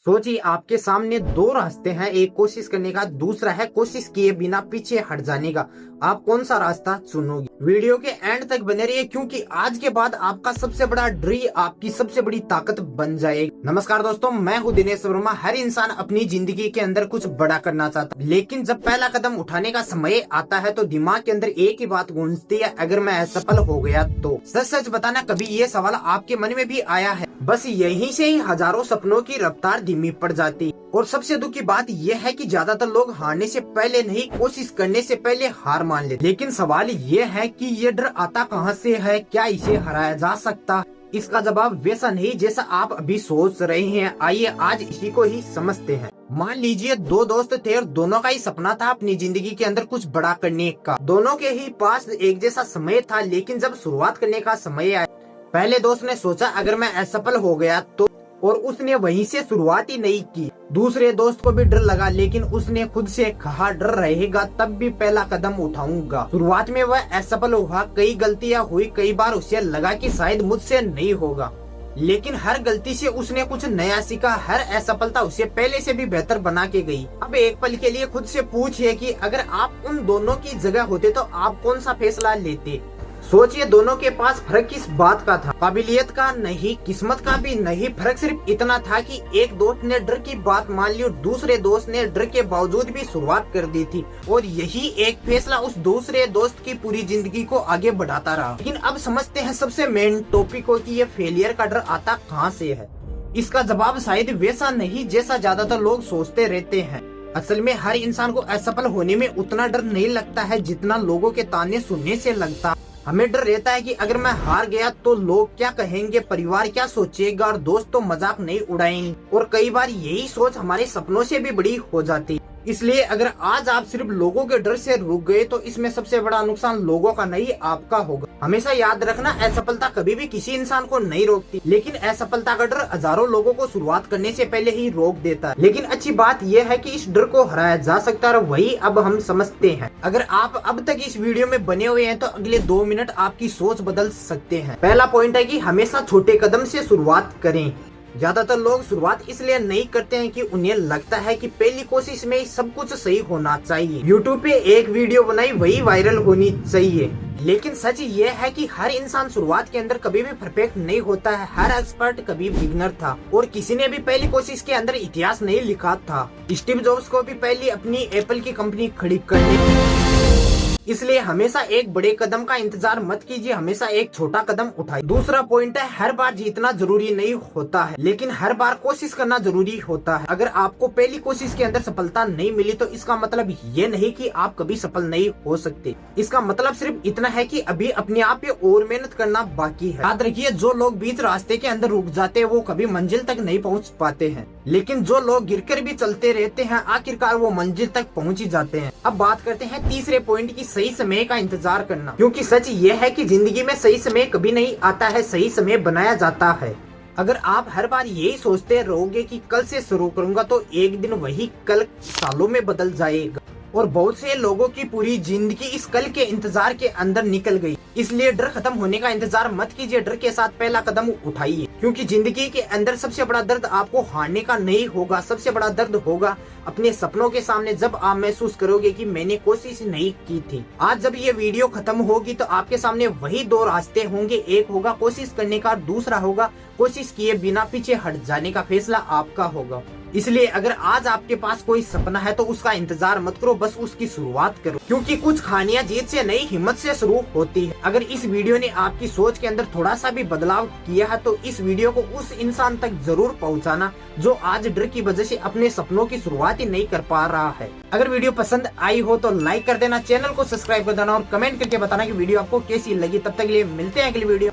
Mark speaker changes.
Speaker 1: सोचिए आपके सामने दो रास्ते हैं, एक कोशिश करने का, दूसरा है कोशिश किए बिना पीछे हट जाने का। आप कौन सा रास्ता चुनोगे? वीडियो के एंड तक बने रहिए क्योंकि आज के बाद आपका सबसे बड़ा डर आपकी सबसे बड़ी ताकत बन जाएगी। नमस्कार दोस्तों, मैं हूँ दिनेश वर्मा। हर इंसान अपनी जिंदगी के अंदर कुछ बड़ा करना चाहता है, लेकिन जब पहला कदम उठाने का समय आता है तो दिमाग के अंदर एक ही बात गूंजती है, अगर मैं असफल हो गया तो। सच सच बताना, कभी ये सवाल आपके मन में भी आया है? बस यहीं से ही हजारों सपनों की रफ्तार धीमी पड़ जाती। और सबसे दुख की बात यह है कि ज्यादातर लोग हारने से पहले नहीं, कोशिश करने से पहले हार मान लेते। लेकिन सवाल ये है कि ये डर आता कहाँ से है? क्या इसे हराया जा सकता? इसका जवाब वैसा नहीं जैसा आप अभी सोच रहे हैं। आइए आज इसी को ही समझते हैं। मान लीजिए दो दोस्त थे और दोनों का ही सपना था अपनी जिंदगी के अंदर कुछ बड़ा करने का। दोनों के ही पास एक जैसा समय था, लेकिन जब शुरुआत करने का समय आया, पहले दोस्त ने सोचा अगर मैं असफल हो गया तो, और उसने वहीं से शुरुआत ही नहीं की। दूसरे दोस्त को भी डर लगा, लेकिन उसने खुद से कहा डर रहेगा तब भी पहला कदम उठाऊंगा। शुरुआत में वह असफल हुआ, कई गलतियां हुई, कई बार उसे लगा कि शायद मुझसे नहीं होगा, लेकिन हर गलती से उसने कुछ नया सीखा। हर असफलता उसे पहले से भी बेहतर बना के गई। अब एक पल के लिए खुद से पूछिए कि अगर आप उन दोनों की जगह होते तो आप कौन सा फैसला लेते? सोचिए, दोनों के पास फर्क किस बात का था? काबिलियत का नहीं, किस्मत का भी नहीं। फर्क सिर्फ इतना था कि एक दोस्त ने डर की बात मान ली और दूसरे दोस्त ने डर के बावजूद भी शुरुआत कर दी थी। और यही एक फैसला उस दूसरे दोस्त की पूरी जिंदगी को आगे बढ़ाता रहा। लेकिन अब समझते हैं सबसे मेन टॉपिक को कि ये फेलियर का डर आता कहाँ से है। इसका जवाब शायद वैसा नहीं जैसा ज्यादातर लोग सोचते रहते हैं। असल में हर इंसान को असफल होने में उतना डर नहीं लगता है जितना लोगों के ताने सुनने से लगता। हमें डर रहता है कि अगर मैं हार गया तो लोग क्या कहेंगे, परिवार क्या सोचेगा, और दोस्त तो मजाक नहीं उड़ाएंगे। और कई बार यही सोच हमारे सपनों से भी बड़ी हो जाती। इसलिए अगर आज आप सिर्फ लोगों के डर से रुक गए तो इसमें सबसे बड़ा नुकसान लोगों का नहीं, आपका होगा। हमेशा याद रखना, असफलता कभी भी किसी इंसान को नहीं रोकती, लेकिन असफलता का डर हजारों लोगों को शुरुआत करने से पहले ही रोक देता है। लेकिन अच्छी बात यह है कि इस डर को हराया जा सकता है, वही अब हम समझते हैं। अगर आप अब तक इस वीडियो में बने हुए हैं तो अगले 2 मिनट आपकी सोच बदल सकते हैं। पहला पॉइंट है कि हमेशा छोटे कदम से शुरुआत करें। ज्यादातर लोग शुरुआत इसलिए नहीं करते हैं कि उन्हें लगता है कि पहली कोशिश में ही सब कुछ सही होना चाहिए। YouTube पे एक वीडियो बनाई, वही वायरल होनी चाहिए। लेकिन सच ये है कि हर इंसान शुरुआत के अंदर कभी भी परफेक्ट नहीं होता है। हर एक्सपर्ट कभी बिगिनर था और किसी ने भी पहली कोशिश के अंदर इतिहास नहीं लिखा था। स्टीव जॉब्स को भी पहली अपनी एप्पल की कंपनी खड़ी करनी। इसलिए हमेशा एक बड़े कदम का इंतजार मत कीजिए, हमेशा एक छोटा कदम उठाइए। दूसरा पॉइंट है, हर बार जीतना जरूरी नहीं होता है, लेकिन हर बार कोशिश करना जरूरी होता है। अगर आपको पहली कोशिश के अंदर सफलता नहीं मिली तो इसका मतलब ये नहीं कि आप कभी सफल नहीं हो सकते। इसका मतलब सिर्फ इतना है कि अभी अपने आप पे और मेहनत करना बाकी है। याद रखिए, जो लोग बीच रास्ते के अंदर रुक जाते हैं वो कभी मंजिल तक नहीं पहुँच पाते हैं, लेकिन जो लोग गिरकर भी चलते रहते हैं आखिरकार वो मंजिल तक पहुँच ही जाते हैं। अब बात करते हैं तीसरे पॉइंट की, सही समय का इंतजार करना। क्योंकि सच ये है कि जिंदगी में सही समय कभी नहीं आता है, सही समय बनाया जाता है। अगर आप हर बार यही सोचते रहोगे कि कल से शुरू करूंगा तो एक दिन वही कल सालों में बदल जाएगा। और बहुत से लोगों की पूरी जिंदगी इस कल के इंतजार के अंदर निकल गई। इसलिए डर खत्म होने का इंतजार मत कीजिए, डर के साथ पहला कदम उठाइए। क्योंकि जिंदगी के अंदर सबसे बड़ा दर्द आपको हारने का नहीं होगा, सबसे बड़ा दर्द होगा अपने सपनों के सामने जब आप महसूस करोगे कि मैंने कोशिश नहीं की थी। आज जब ये वीडियो खत्म होगी तो आपके सामने वही 2 रास्ते होंगे, एक होगा कोशिश करने का, दूसरा होगा कोशिश किए बिना पीछे हट जाने का। फैसला आपका होगा। इसलिए अगर आज आपके पास कोई सपना है तो उसका इंतजार मत करो, बस उसकी शुरुआत करो। क्योंकि कुछ कहानियां जीत से नहीं, हिम्मत से शुरू होती है। अगर इस वीडियो ने आपकी सोच के अंदर थोड़ा सा भी बदलाव किया है तो इस वीडियो को उस इंसान तक जरूर पहुंचाना जो आज डर की वजह से अपने सपनों की शुरुआत ही नहीं कर पा रहा है। अगर वीडियो पसंद आई हो तो लाइक कर देना, चैनल को सब्सक्राइब कर देना और कमेंट करके बताना कि वीडियो आपको कैसी लगी। तब तक के लिए मिलते हैं अगली वीडियो।